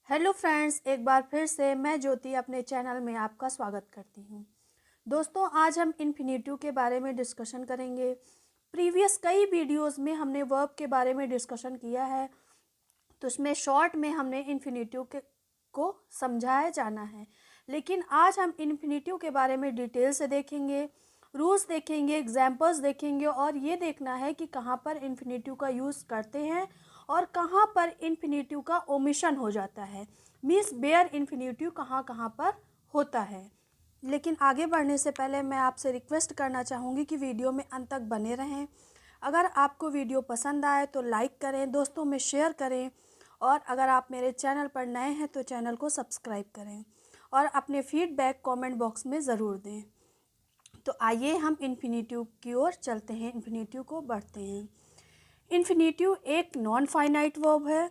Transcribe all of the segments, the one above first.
Hello friends, एक बार फिर से मैं ज्योति अपने चैनल में आपका स्वागत करती हूँ। दोस्तों, आज हम इन्फिनिटिव के बारे में डिस्कशन करेंगे। प्रीवियस कई वीडियोस में हमने वर्ब के बारे में डिस्कशन किया है, तो उसमें शॉर्ट में हमने इन्फिनिटिव को समझाया जाना है। लेकिन आज हम इन्फिनिटिव के बारे में डिटेल से देखेंगे, रूल्स देखेंगे, एग्जाम्पल्स देखेंगे और ये देखना है कि कहाँ पर इन्फिनिटिव का यूज़ करते हैं और कहाँ पर इन्फिनिटिव का ओमिशन हो जाता है। मीन्स बेयर इन्फिनिटिव कहाँ कहाँ पर होता है। लेकिन आगे बढ़ने से पहले मैं आपसे रिक्वेस्ट करना चाहूँगी कि वीडियो में अंत तक बने रहें। अगर आपको वीडियो पसंद आए तो लाइक करें, दोस्तों में शेयर करें और अगर आप मेरे चैनल पर नए हैं तो चैनल को सब्सक्राइब करें और अपने फीडबैक कमेंट बॉक्स में ज़रूर दें। तो आइए हम इन्फिनिटिव की ओर चलते हैं, इन्फिनिटिव को बढ़ते हैं। इन्फिनिटिव एक नॉन फाइनाइट वर्ब है।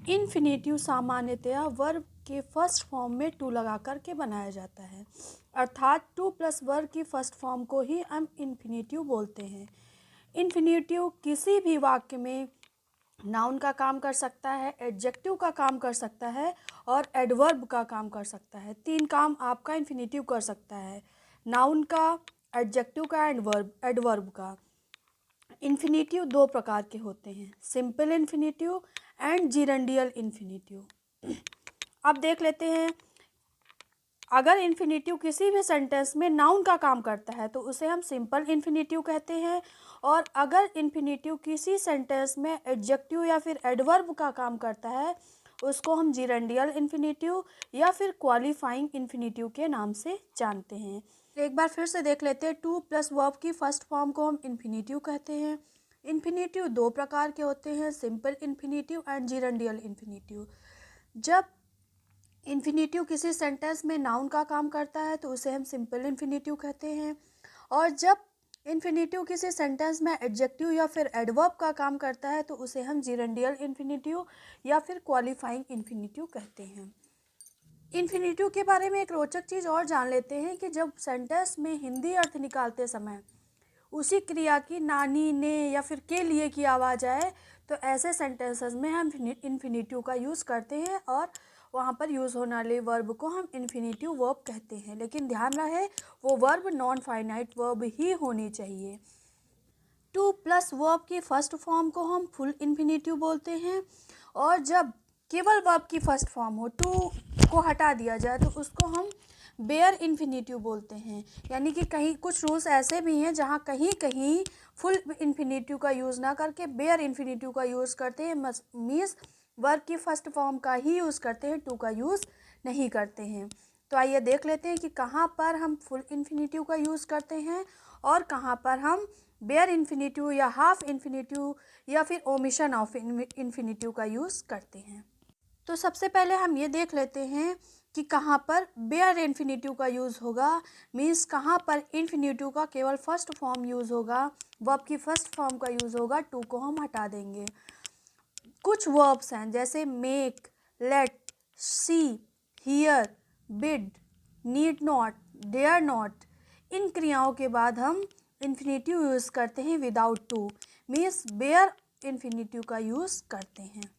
इन्फिनिटिव सामान्यतया वर्ब के फर्स्ट फॉर्म में टू लगा करके बनाया जाता है, अर्थात टू प्लस वर्ब की फर्स्ट फॉर्म को ही हम इन्फिनिटिव बोलते हैं। इन्फिनिटिव किसी भी वाक्य में नाउन का काम कर सकता है, एडजेक्टिव का काम कर सकता है और एडवर्ब का काम कर सकता है। तीन काम आपका इन्फिनिटिव कर सकता है, नाउन का, एडजेक्टिव का एंड एडवर्ब का। इन्फिनिटिव दो प्रकार के होते हैं, सिंपल इन्फिनिटिव एंड जिरंडियल इन्फिनिटिव। अब देख लेते हैं, अगर इन्फिनिटिव किसी भी सेंटेंस में नाउन का काम करता है तो उसे हम सिंपल इन्फिनिटिव कहते हैं, और अगर इन्फिनिटिव किसी सेंटेंस में एडजेक्टिव या फिर एडवर्ब का काम करता है उसको हम जिरंडियल इन्फिनिटिव या फिर क्वालिफाइंग इन्फिनिटिव के नाम से जानते हैं। एक बार फिर से देख लेते हैं, टू प्लस वर्ब की फर्स्ट फॉर्म को हम इन्फिनिटिव कहते हैं। इन्फिनिटिव दो प्रकार के होते हैं, सिंपल इन्फिनिटिव एंड जिरंडियल इन्फिनिटिव। जब इन्फिनिटिव किसी सेंटेंस में नाउन का काम करता है तो उसे हम सिंपल इन्फिनिटिव कहते हैं, और जब इन्फिनिटिव किसी सेंटेंस में एडजेक्टिव या फिर एडवर्ब का काम करता है तो उसे हम जिरंडियल इन्फिनिटिव या फिर क्वालिफाइंग इन्फिनिटिव कहते हैं। इन्फिनिटिव के बारे में एक रोचक चीज़ और जान लेते हैं कि जब सेंटेंस में हिंदी अर्थ निकालते समय उसी क्रिया की नानी, ने या फिर के लिए की आवाज़ आए तो ऐसे सेंटेंसेस में हम इन्फिनिटिव का यूज़ करते हैं और वहाँ पर यूज़ होने वाले वर्ब को हम इन्फिनिटिव वर्ब कहते हैं। लेकिन ध्यान रहे, वो वर्ब नॉन फाइनाइट वर्ब ही होनी चाहिए। टू प्लस वर्ब की फर्स्ट फॉर्म को हम फुल इन्फिनिटिव बोलते हैं, और जब केवल वर्ब की फर्स्ट फॉर्म हो, टू को हटा दिया जाए तो उसको हम बेयर इन्फिनिटिव बोलते हैं। यानी कि कहीं कुछ रूल्स ऐसे भी हैं जहाँ कहीं कहीं फुल इन्फिनिटिव का यूज़ ना करके बेयर इन्फिनिटिव का यूज़ करते हैं, मीन्स वर्ब की फर्स्ट फॉर्म का ही यूज़ करते हैं, टू का यूज़ नहीं करते हैं। तो आइए देख लेते हैं कि कहाँ पर हम फुल इन्फिनिटिव का यूज़ करते हैं और कहाँ पर हम बेयर इन्फिनिटिव या हाफ इन्फिनिटिव या फिर ओमिशन ऑफ इन्फिनिटिव का यूज़ करते हैं। तो सबसे पहले हम ये देख लेते हैं कि कहाँ पर बेयर इन्फिनिटिव का यूज़ होगा, मीन्स कहाँ पर इन्फिनिटिव का केवल फर्स्ट फॉर्म यूज़ होगा, वर्ब की फर्स्ट फॉर्म का यूज़ होगा, टू को हम हटा देंगे। कुछ वर्ब्स हैं जैसे make, let, see, hear, bid, need not, dare not. इन क्रियाओं के बाद हम इन्फिनिटिव यूज़ करते हैं without to, means bare infinitive का यूज़ करते हैं।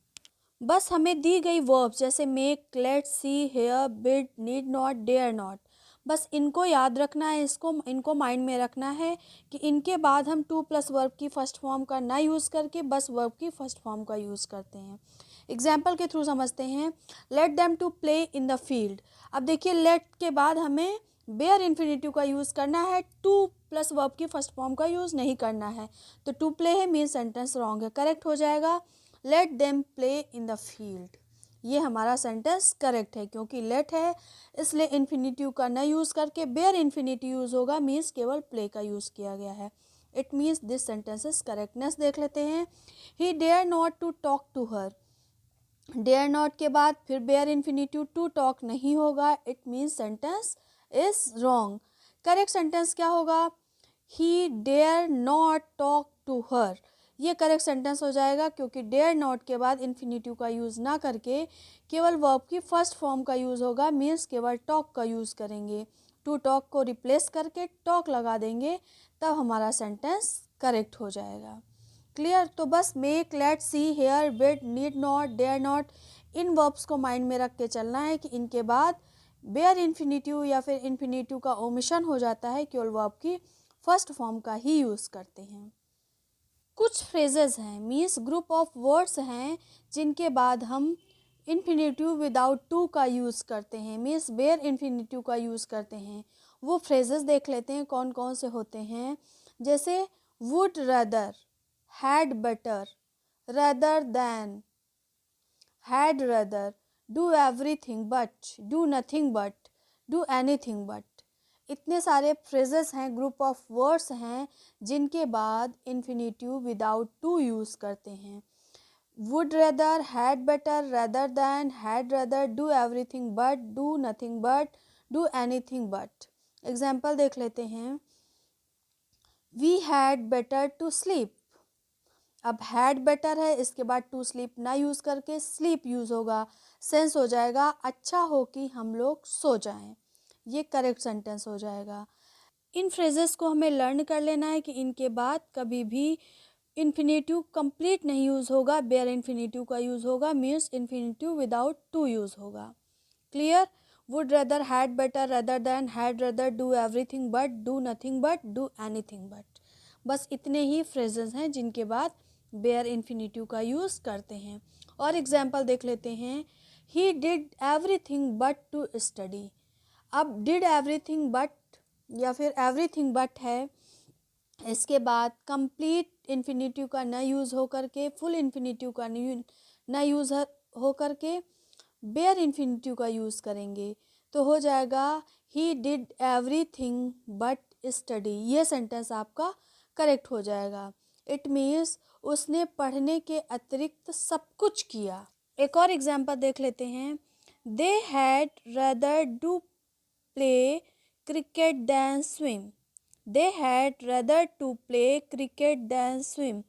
बस हमें दी गई वर्ब्स जैसे make, let, see, hear, bid, need not, dare not, बस इनको याद रखना है, इनको माइंड में रखना है कि इनके बाद हम टू प्लस वर्ब की फर्स्ट फॉर्म का ना यूज़ करके बस वर्ब की फर्स्ट फॉर्म का यूज़ करते हैं। एग्जाम्पल के थ्रू समझते हैं, let them to play in the field. अब देखिए, लेट के बाद हमें बेयर इन्फिनिटिव का यूज़ करना है, टू प्लस वर्ब की फर्स्ट फॉर्म का यूज़ नहीं करना है। तो टू प्ले है, मीन सेंटेंस रॉन्ग है, करेक्ट हो जाएगा let them play in the field. ये हमारा सेंटेंस करेक्ट है, क्योंकि लेट है इसलिए इन्फिनिटिव का न यूज़ करके बेयर इन्फिनिटिव यूज़ होगा, मीन्स केवल प्ले का यूज़ किया गया है। It means this sentences correctness देख लेते हैं। He dare not to talk to her, dare not के बाद फिर बेयर इन्फिनिटिव, टू टॉक नहीं होगा, it means sentence is wrong. Correct sentence क्या होगा, he dare not talk to her, ये करेक्ट सेंटेंस हो जाएगा, क्योंकि डेयर नॉट के बाद इन्फिनिटिव का यूज़ ना करके केवल वर्ब की फर्स्ट फॉर्म का यूज़ होगा, मीन्स केवल टॉक का यूज़ करेंगे। टू टॉक को रिप्लेस करके टॉक लगा देंगे, तब हमारा सेंटेंस करेक्ट हो जाएगा। क्लियर। तो बस make, let, see, hear, bid, need not, dare not, इन वर्ब्स को माइंड में रख के चलना है कि इनके बाद बेयर इन्फिनिटिव या फिर इन्फिनिटिव का ओमिशन हो जाता है, केवल वर्ब की फर्स्ट फॉर्म का ही यूज़ करते हैं। कुछ फ्रेजेस हैं, मीन्स ग्रुप ऑफ वर्ड्स हैं जिनके बाद हम इन्फिनिटिव विदाउट टू का यूज़ करते हैं, मीन्स बेयर इन्फिनिटिव का यूज़ करते हैं। वो फ्रेजेस देख लेते हैं कौन कौन से होते हैं। जैसे would rather, had better, rather than, had rather, do everything but, do nothing but, do anything but. इतने सारे फ्रेजेस हैं, ग्रुप ऑफ वर्ड्स हैं जिनके बाद इन्फिनिटिव विदाउट टू यूज़ करते हैं। Would rather, had better, rather than, had rather, do everything but, do nothing but, do anything but. Example देख लेते हैं। We had better to sleep. अब हैड बेटर है, इसके बाद टू स्लीप ना यूज़ करके स्लीप यूज़ होगा, सेंस हो जाएगा अच्छा हो कि हम लोग सो जाएं। ये करेक्ट सेंटेंस हो जाएगा। इन फ्रेजेस को हमें लर्न कर लेना है कि इनके बाद कभी भी इन्फिनिटिव कंप्लीट नहीं यूज़ होगा, बेयर इन्फिनिटिव का यूज़ होगा, means infinitive without to use होगा। Clear? Would rather, had better, rather than, had rather, do everything but, do nothing but, do anything but. बस इतने ही फ्रेजेस हैं जिनके बाद बेयर इन्फिनिटिव का यूज़ करते हैं। और एग्जाम्पल देख लेते हैं। He did everything but to study. अब डिड एवरीथिंग बट या फिर एवरीथिंग बट है, इसके बाद कंप्लीट इन्फिनिटिव का न यूज़ हो करके, फुल इन्फिनिटिव का न यूज़ हो करके बेयर इन्फिनिटिव का यूज़ करेंगे तो हो जाएगा ही डिड एवरीथिंग बट स्टडी। ये सेंटेंस आपका करेक्ट हो जाएगा। इट मीन्स उसने पढ़ने के अतिरिक्त सब कुछ किया। एक और एग्जाम्पल देख लेते हैं। They had rather do play cricket than swim. They had rather to play cricket than swim.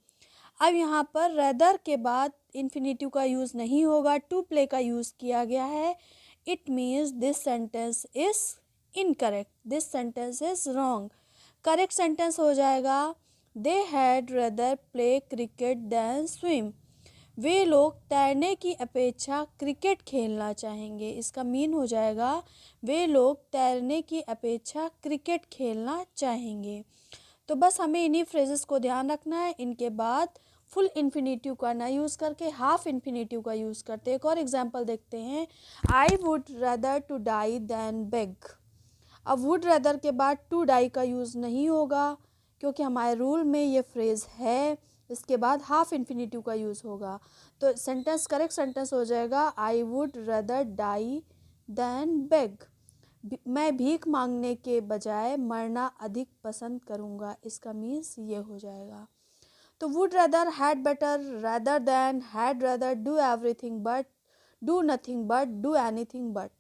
अब यहाँ पर रेदर के बाद इन्फिनिटिव का यूज़ नहीं होगा, टू प्ले का यूज़ किया गया है। It means this sentence is incorrect, this sentence is wrong. Correct sentence हो जाएगा they had rather play cricket than swim. वे लोग तैरने की अपेक्षा क्रिकेट खेलना चाहेंगे। इसका मीन हो जाएगा वे लोग तैरने की अपेक्षा क्रिकेट खेलना चाहेंगे। तो बस हमें इन्हीं फ्रेजेस को ध्यान रखना है। इनके बाद फुल इन्फिनिटिव का ना यूज़ करके हाफ इन्फिनिटिव का यूज़ करते हैं। एक और एग्जांपल देखते हैं। I would rather to die than beg. अब वुड रदर के बाद टू डाई का यूज़ नहीं होगा क्योंकि हमारे रूल में ये फ्रेज़ है। इसके बाद हाफ इन्फिनिटिव का यूज़ होगा तो सेंटेंस करेक्ट सेंटेंस हो जाएगा I would rather die than beg. मैं भीख मांगने के बजाय मरना अधिक पसंद करूँगा। इसका मीन्स ये हो जाएगा। तो would rather, had better, rather than, had rather, do everything but, do nothing but, do anything but.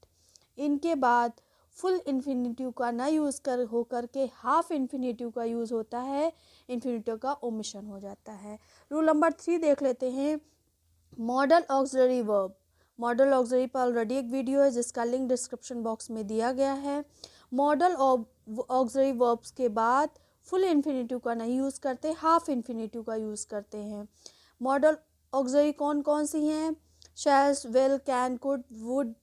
इनके बाद फुल इन्फिनिटिव का ना यूज़ कर हो करके हाफ इन्फिनिटिव का यूज़ होता है, इन्फिनिटिव का ओमिशन हो जाता है। रूल नंबर 3 देख लेते हैं। Model auxiliary verb. Model auxiliary पर ऑलरेडी एक वीडियो है जिसका लिंक डिस्क्रिप्शन बॉक्स में दिया गया है। मॉडल ऑक्सिलरी वर्ब्स के बाद फुल इन्फिनिटिव का नहीं यूज़ करते, हाफ इन्फिनिटिव का यूज़ करते हैं। मॉडल ऑक्सिलरी कौन कौन सी हैं? Shalls, will, can, could, would,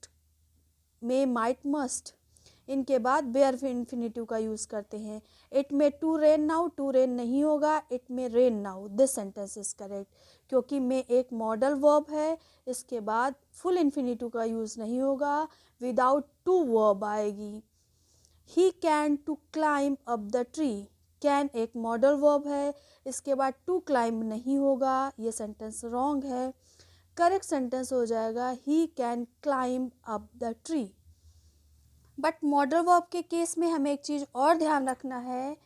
may, might, must. इनके बाद बेयर इन्फिनिटिव का यूज़ करते हैं। It may to rain now, to rain नहीं होगा, it may rain now. This sentence is correct क्योंकि मे एक मॉडल वर्ब है। इसके बाद फुल इन्फिनिटिव का यूज़ नहीं होगा, विदाउट टू वर्ब आएगी। He can to climb up the tree. Can एक मॉडल वर्ब है, इसके बाद टू क्लाइंब नहीं होगा, ये सेंटेंस रॉन्ग है। करेक्ट सेंटेंस हो जाएगा he can climb up the tree. But modal verb के केस में हमें एक चीज़ और ध्यान रखना है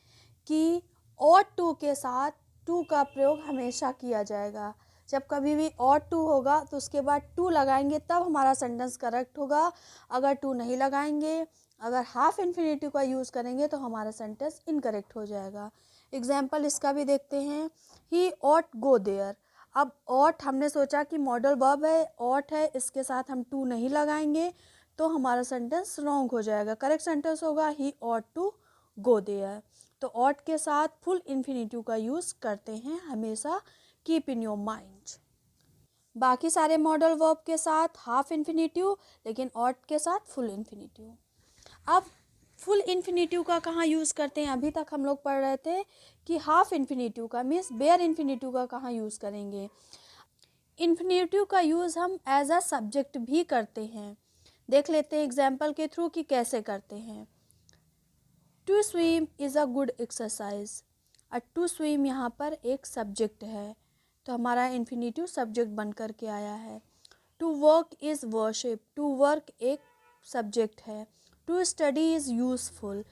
कि ought to के साथ टू का प्रयोग हमेशा किया जाएगा। जब कभी भी ought to होगा तो उसके बाद टू लगाएंगे तब हमारा सेंटेंस करेक्ट होगा। अगर टू नहीं लगाएंगे, अगर हाफ इन्फिनिटिव का यूज़ करेंगे तो हमारा सेंटेंस इनकरेक्ट हो जाएगा। एग्जाम्पल इसका भी देखते हैं। ही ought go there। अब ought हमने सोचा कि मॉडल वर्ब है, ought है, इसके साथ हम टू नहीं लगाएंगे तो हमारा सेंटेंस रॉन्ग हो जाएगा। करेक्ट सेंटेंस होगा ही ought to go there। तो ought के साथ फुल इन्फिनिटिव का यूज़ करते हैं हमेशा, कीप इन योर माइंड। बाकी सारे मॉडल वर्ब के साथ हाफ इन्फिनेटिव, लेकिन ऑट के साथ फुल इन्फिनेटिव। अब फुल इन्फिनेटिव का कहाँ यूज़ करते हैं? अभी तक हम लोग पढ़ रहे थे कि हाफ इन्फिनेटिव का मीन्स बेयर इन्फिनेटिव का कहाँ यूज़ करेंगे। इन्फिनेटिव का यूज़ हम एज अ सब्जेक्ट भी करते हैं। देख लेते हैं एग्जाम्पल के थ्रू कि कैसे करते हैं। To swim is a good exercise. To swim यहाँ पर एक सब्जेक्ट है, तो हमारा इन्फिनेटिव सब्जेक्ट बन कर के आया है। To work is worship. To work एक सब्जेक्ट है। To study is useful.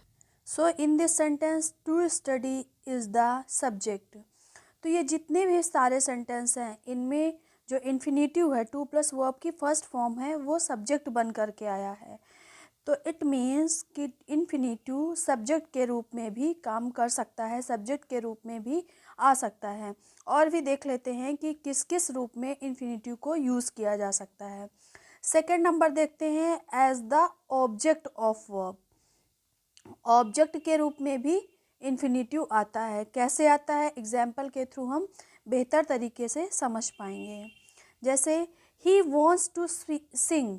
So in this sentence to study is the subject. तो ये जितने भी सारे सेंटेंस हैं इनमें जो इन्फिनेटिव है टू प्लस वर्ब की फर्स्ट फॉर्म है वो सब्जेक्ट बन कर के आया है। तो इट मीन्स कि इन्फिनेटिव सब्जेक्ट के रूप में भी काम कर सकता है, सब्जेक्ट के रूप में भी आ सकता है। और भी देख लेते हैं कि किस किस रूप में इन्फिनेटिव को यूज़ किया जा सकता है। सेकंड नंबर देखते हैं as the object of verb. Object के रूप में भी इन्फिनेटिव आता है। कैसे आता है? एग्जाम्पल के थ्रू हम बेहतर तरीके से समझ पाएंगे। जैसे ही वॉन्ट्स टू सिंग।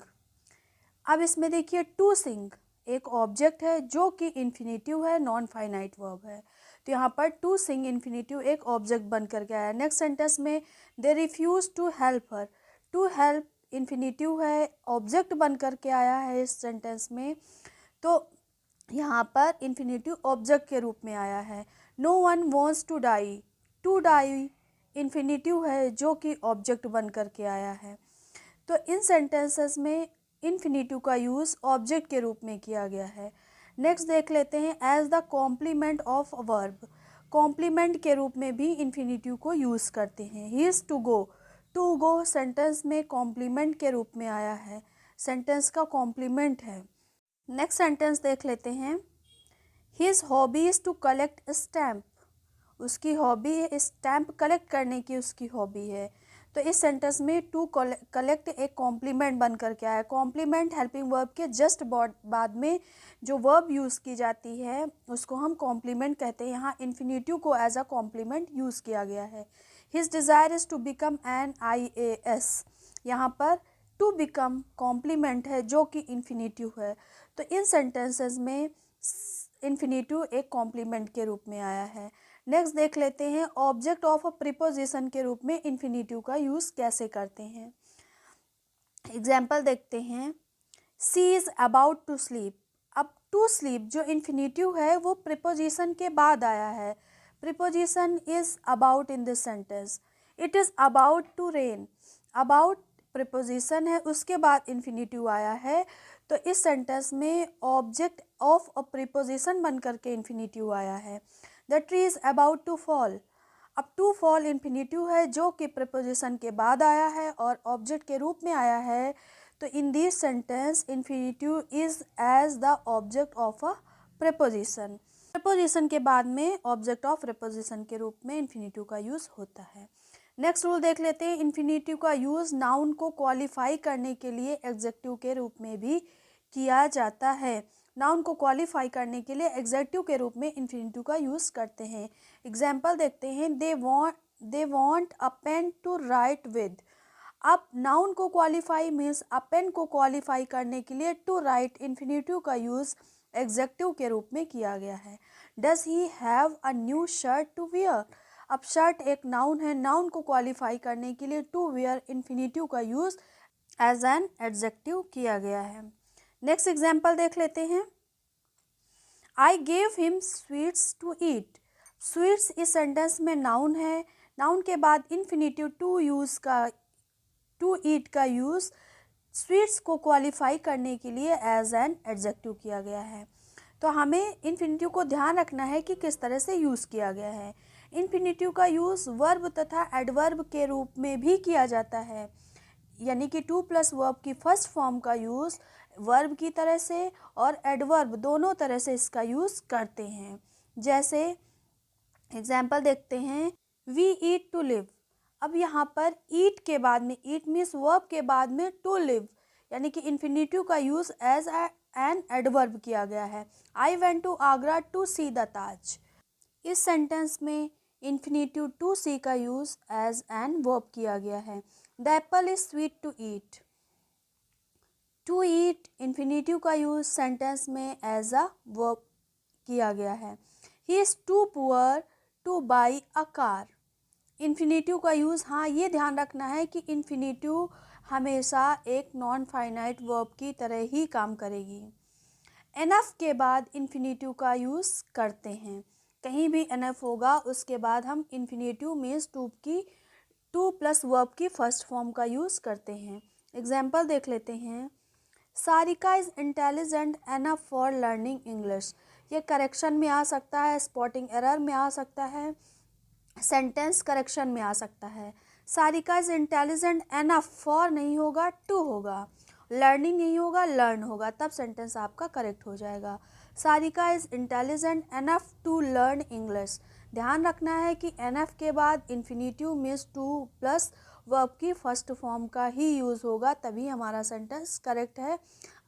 अब इसमें देखिए टू सिंग एक ऑब्जेक्ट है जो कि इन्फिनेटिव है, नॉन फाइनाइट वर्ब है। तो यहाँ पर टू सिंग इन्फिनेटिव एक ऑब्जेक्ट बन कर के आया। नेक्स्ट सेंटेंस में they refuse to help her. To help infinitive है, ऑब्जेक्ट बन कर के आया है इस सेंटेंस में। तो यहाँ पर इन्फिनेटिव ऑब्जेक्ट के रूप में आया है। No one wants to die. To die infinitive है जो कि ऑब्जेक्ट बन कर के आया है। तो इन सेंटेंसेस में इन्फिनेटिव का यूज़ ऑब्जेक्ट के रूप में किया गया है। नेक्स्ट देख लेते हैं as the complement of verb. Complement के रूप में भी इन्फिनेटिव को यूज़ करते हैं। He is to go. To go sentence में कॉम्प्लीमेंट के रूप में आया है, सेंटेंस का कॉम्प्लीमेंट है। नेक्स्ट सेंटेंस देख लेते हैं his hobby is to collect stamp. उसकी हॉबी है स्टैम्प कलेक्ट करने की, उसकी हॉबी है। तो इस सेंटेंस में टू कलेक्ट एक कॉम्प्लीमेंट बन कर के आया है। कॉम्प्लीमेंट हेल्पिंग वर्ब के जस्ट बाद में जो वर्ब यूज़ की जाती है उसको हम कॉम्प्लीमेंट कहते हैं। यहाँ इन्फिनेटिव को एज अ कॉम्प्लीमेंट यूज़ किया गया है। His desire is to become an IAS। यहाँ पर टू बिकम कॉम्प्लीमेंट है जो कि इन्फिनेटिव है। तो इन सेंटेंसेस में इन्फिनेटिव एक कॉम्प्लीमेंट के रूप में आया है। नेक्स्ट देख लेते हैं ऑब्जेक्ट ऑफ अ प्रीपोजिशन के रूप में इन्फिनेटिव का यूज़ कैसे करते हैं। एग्जाम्पल देखते हैं she is about to sleep. अब टू स्लीप जो इन्फिनेटिव है वो प्रीपोजिशन के बाद आया है। Preposition is about in this sentence. It is about to rain. About preposition है, उसके बाद इन्फिनेटिव आया है। तो इस सेंटेंस में ऑब्जेक्ट ऑफ अ प्रीपोजिशन बन करके इन्फिनेटिव आया है। The tree is about to fall. अब टू फॉल इन्फिनेटिव है जो कि प्रीपोजिशन के बाद आया है और ऑब्जेक्ट के रूप में आया है। तो in this sentence infinitive is as the object of a preposition. Preposition के बाद में ऑब्जेक्ट ऑफ प्रीपोजिशन के रूप में इन्फिनेटिव का यूज़ होता है। नेक्स्ट रूल देख लेते हैं इन्फिनेटिव का यूज़ नाउन को क्वालिफाई करने के लिए एडजेक्टिव के रूप में भी किया जाता है। नाउन को क्वालिफाई करने के लिए एडजेक्टिव के रूप में इन्फिनेटिव का यूज़ करते हैं। एग्जाम्पल देखते हैं they want a pen to write with. अब नाउन को क्वालिफाई मीन्स अ पेन को क्वालिफाई करने के लिए टू राइट इन्फिनेटिव का यूज़ एडजेक्टिव के रूप में किया गया है। Does he have a new shirt to wear. अब शर्ट एक नाउन है, नाउन को क्वालिफाई करने के लिए टू वियर इन्फिनेटिव का यूज़ एज एन एडजेक्टिव किया गया है। नेक्स्ट एग्जाम्पल देख लेते हैं आई gave him sweets to eat. Sweets इस सेंटेंस में नाउन है, नाउन के बाद इन्फिनेटिव टू ईट का यूज़ स्वीट्स को क्वालिफाई करने के लिए एज एन एडजेक्टिव किया गया है। तो हमें इन्फिनेटिव को ध्यान रखना है कि किस तरह से यूज़ किया गया है। इन्फिनेटिव का यूज़ वर्ब तथा एडवर्ब के रूप में भी किया जाता है, यानी कि टू प्लस वर्ब की फर्स्ट फॉर्म का यूज़ वर्ब की तरह से और एडवर्ब दोनों तरह से इसका यूज़ करते हैं। जैसे एग्जाम्पल देखते हैं वी ईट टू लिव। अब यहाँ पर ईट के बाद में, ईट मीन्स वर्ब के बाद में टू लिव यानी कि इन्फिनेटिव का यूज़ एज एन एडवर्ब किया गया है। I went to Agra to see the Taj. इस सेंटेंस में इन्फिनेटिव टू सी का यूज़ एज एन वर्ब किया गया है। The apple is sweet to eat. To eat infinitive का यूज सेंटेंस में एज अ वर्ब किया गया है। He is too poor to buy a car. Infinitive का यूज़, हाँ ये ध्यान रखना है कि इन्फिनेटिव हमेशा एक नॉन फाइनाइट वर्ब की तरह ही काम करेगी। एनफ के बाद इन्फिनेटिव का यूज़ करते हैं। कहीं भी एनफ होगा उसके बाद हम infinitive means to plus verb की फर्स्ट फॉर्म का यूज़ करते हैं। एग्जाम्पल देख लेते हैं। Sarika is intelligent enough for learning English. ये करेक्शन में आ सकता है, स्पॉटिंग एरर में आ सकता है, सेंटेंस करेक्शन में आ सकता है। Sarika is intelligent enough for नहीं होगा, टू होगा। लर्निंग नहीं होगा, लर्न होगा, तब सेंटेंस आपका करेक्ट हो जाएगा। Sarika is intelligent enough to learn English. ध्यान रखना है कि एनफ के बाद infinitive means to plus verb की फर्स्ट फॉर्म का ही यूज़ होगा, तभी हमारा सेंटेंस करेक्ट है,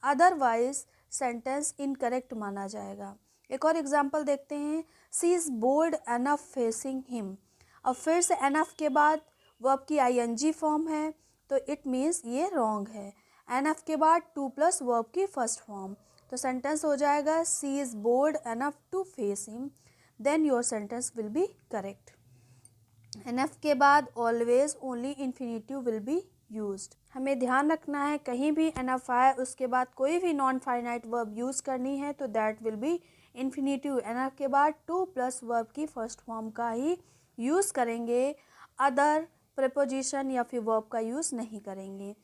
अदरवाइज सेंटेंस इनकरेक्ट माना जाएगा। एक और एग्जांपल देखते हैं। She is bold enough facing him. अब फिर से एनफ के बाद वर्ब की आईएनजी फॉर्म है, तो इट मीन्स ये रॉन्ग है। एनफ के बाद टू प्लस वर्ब की फर्स्ट फॉर्म, तो सेंटेंस हो जाएगा she is bold enough to face him, then your sentence will be correct. Enough के बाद always only infinitive will be used. हमें ध्यान रखना है कहीं भी एनफ आए उसके बाद कोई भी नॉन फाइनाइट वर्ब यूज़ करनी है तो that will be infinitive. Enough के बाद टू प्लस वर्ब की फर्स्ट फॉर्म का ही यूज़ करेंगे, अदर प्रीपोजिशन या फिर वर्ब का यूज़ नहीं करेंगे।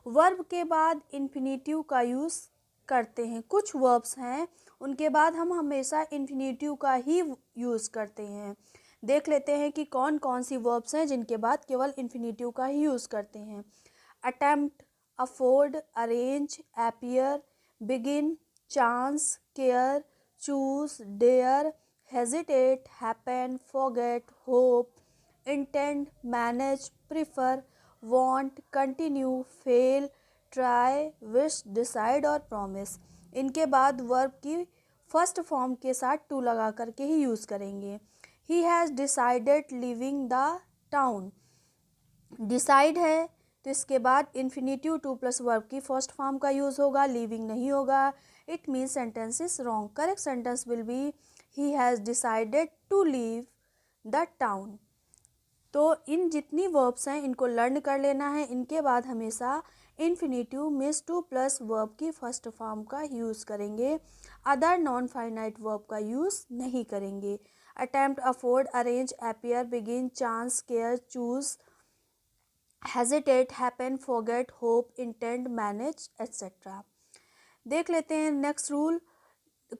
वर्ब के बाद इन्फिनेटिव का यूज़ करते हैं। कुछ वर्ब्स हैं उनके बाद हम हमेशा इन्फिनेटिव का ही यूज़ करते हैं। देख लेते हैं कि कौन कौन सी वर्ब्स हैं जिनके बाद केवल इन्फिनेटिव का ही यूज़ करते हैं। Attempt, afford, arrange, appear, begin, chance, care, choose, dare, hesitate, happen, forget, hope, intend, manage, prefer, want, continue, fail, try, wish, decide और प्रॉमिस। इनके बाद वर्ब की फर्स्ट फॉर्म के साथ टू लगा करके ही यूज़ करेंगे। He has decided living the town. Decide है तो इसके बाद इन्फिनेटिव टू प्लस वर्ब की फर्स्ट फॉर्म का यूज़ होगा, लिविंग नहीं होगा, it means sentence is wrong. Correct sentence will be he has decided to leave the town. तो इन जितनी वर्ब्स हैं इनको लर्न कर लेना है। इनके बाद हमेशा infinitive means to plus verb की फर्स्ट फॉर्म का यूज़ करेंगे, अदर नॉन फाइनाइट वर्ब का यूज़ नहीं करेंगे। Attempt, afford, arrange, appear, begin, chance, care, choose, hesitate, happen, forget, hope, intend, manage etcetera. देख लेते हैं नेक्स्ट रूल।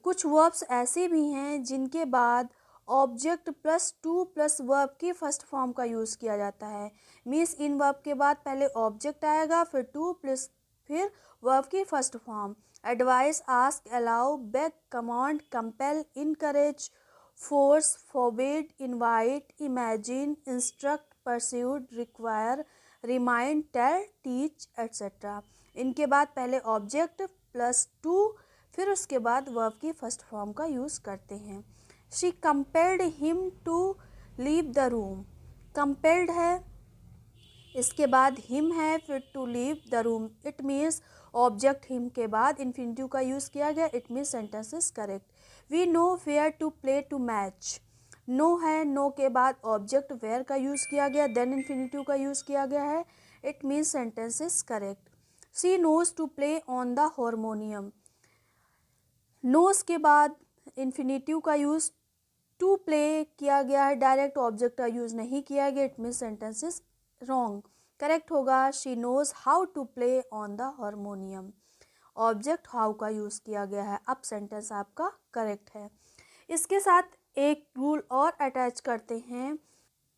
कुछ वर्ब्स ऐसे भी हैं जिनके बाद object plus two plus verb की फर्स्ट फॉर्म का यूज़ किया जाता है। मीन्स इन वर्ब के बाद पहले ऑब्जेक्ट आएगा, फिर टू प्लस फिर वर्ब की first form. Advice, ask, allow, beg, command, compel, encourage, force, forbid, invite, imagine, instruct, persuade, require, remind, tell, teach etcetera. इनके बाद पहले ऑब्जेक्ट प्लस टू फिर उसके बाद वर्ब की फर्स्ट फॉर्म का यूज़ करते हैं। She compelled him to leave the room. Compelled है, इसके बाद हिम है, फिर to leave the room, it means object him के बाद इन्फिनेटिव का यूज़ किया गया, it means sentence is correct. We know where to play to match. Know है, नो के बाद ऑब्जेक्ट वेयर का यूज़ किया गया, देन इन्फिनेटिव का यूज़ किया गया है, it means sentence is correct. She knows to play on the harmonium. Knows के बाद इन्फिनेटिव का यूज़ टू प्ले किया गया है, डायरेक्ट ऑब्जेक्ट का यूज़ नहीं किया गया, it means sentence is wrong. Correct होगा she knows how to play on the harmonium. Object how का यूज़ किया गया है, अब सेंटेंस आपका करेक्ट है। इसके साथ एक रूल और अटैच करते हैं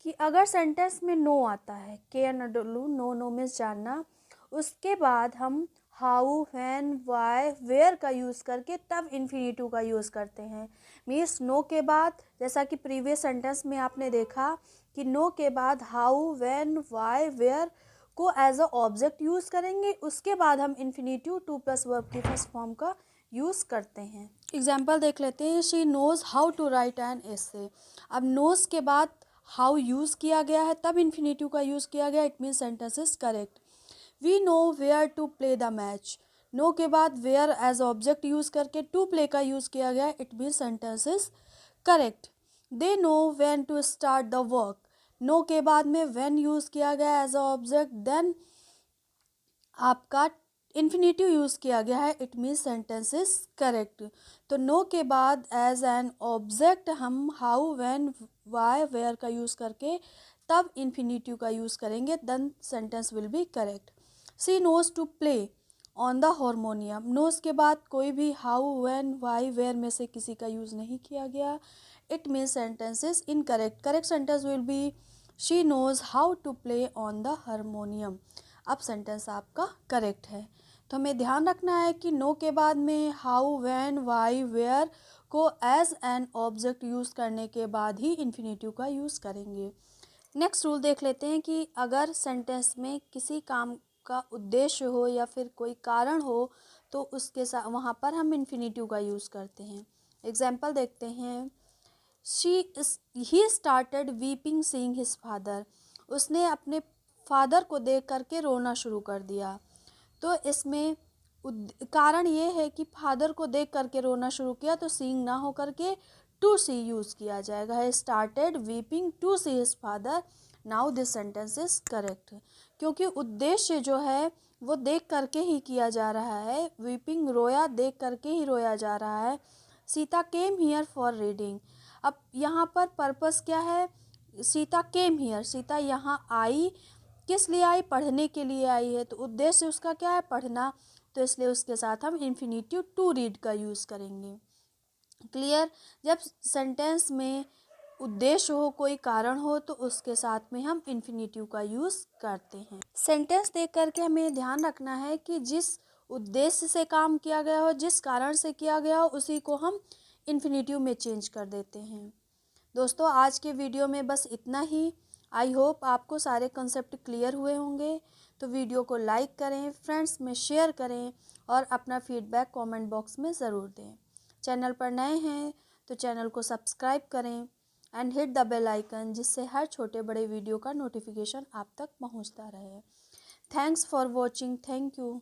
कि अगर सेंटेंस में नो आता है, KNW, नो नो मीन्स जानना, उसके बाद हम हाउ, व्हेन, व्हाई, वेयर का यूज़ करके तब इन्फिनेटिव का यूज़ करते हैं। मीन्स नो के बाद, जैसा कि प्रीवियस सेंटेंस में आपने देखा कि नो के बाद हाउ, व्हेन, व्हाई, वेयर को एज अ ऑब्जेक्ट यूज़ करेंगे, उसके बाद हम इन्फिनेटिव टू प्लस वर्ब की फर्स्ट फॉर्म का यूज़ करते हैं। एग्जाम्पल देख लेते हैं। She knows how to write an essay. अब नोज़ के बाद हाउ यूज़ किया गया है तब इन्फिनेटिव का यूज़ किया गया, it means sentence is correct. We know where to play the match, know के बाद वेयर एज ऑब्जेक्ट यूज़ करके टू प्ले का यूज़ किया गया, it means sentence is correct. They know when to start the work, know के बाद में when use किया गया एज ऑब्जेक्ट, देन आपका इन्फिनेटिव यूज़ किया गया है, it means sentence is correct. तो नो के बाद एज एन ऑब्जेक्ट हम हाउ व्हेन वाई वेयर का यूज़ करके तब इन्फिनेटिव का यूज़ करेंगे, then sentence will be correct. She knows to play on the harmonium, knows के बाद कोई भी हाउ व्हेन वाई वेयर में से किसी का यूज़ नहीं किया गया, it means sentence is incorrect. Correct sentence will be she knows how to play on the harmonium. अब सेंटेंस आपका करेक्ट है। तो हमें ध्यान रखना है कि नो के बाद में हाउ व्हेन वाई वेयर को एज एन ऑब्जेक्ट यूज़ करने के बाद ही इन्फिनेटिव का यूज़ करेंगे। नेक्स्ट रूल देख लेते हैं कि अगर सेंटेंस में किसी काम का उद्देश्य हो या फिर कोई कारण हो तो उसके साथ वहाँ पर हम इन्फिनेटिव का यूज़ करते हैं। एग्जाम्पल देखते हैं, he started weeping seeing his father, उसने अपने फादर को देख करके रोना शुरू कर दिया। तो इसमें कारण ये है कि फादर को देख करके रोना शुरू किया, तो सीइंग ना हो करके टू सी यूज़ किया जाएगा। He started weeping to see his father, now this sentence is correct. क्योंकि उद्देश्य जो है वो देख करके ही किया जा रहा है, वीपिंग रोया, देख करके ही रोया जा रहा है। Sita came here for reading, अब यहाँ पर पर्पस क्या है, सीता केम हियर, सीता यहाँ आई, किस लिए आई, पढ़ने के लिए आई है, तो उद्देश्य उसका क्या है, पढ़ना, तो इसलिए उसके साथ हम इन्फिनेटिव टू रीड का यूज़ करेंगे। क्लियर। जब सेंटेंस में उद्देश्य हो, कोई कारण हो, तो उसके साथ में हम इन्फिनेटिव का यूज़ करते हैं। सेंटेंस देख करके हमें ध्यान रखना है कि जिस उद्देश्य से काम किया गया हो, जिस कारण से किया गया हो, उसी को हम इन्फिनेटिव में चेंज कर देते हैं। दोस्तों आज के वीडियो में बस इतना ही। आई होप आपको सारे कंसेप्ट क्लियर हुए होंगे। तो वीडियो को लाइक करें, फ्रेंड्स में शेयर करें और अपना फीडबैक कमेंट बॉक्स में ज़रूर दें। चैनल पर नए हैं तो चैनल को सब्सक्राइब करें and hit the bell icon, जिससे हर छोटे बड़े वीडियो का नोटिफिकेशन आप तक पहुंचता रहे। Thanks for watching, thank you.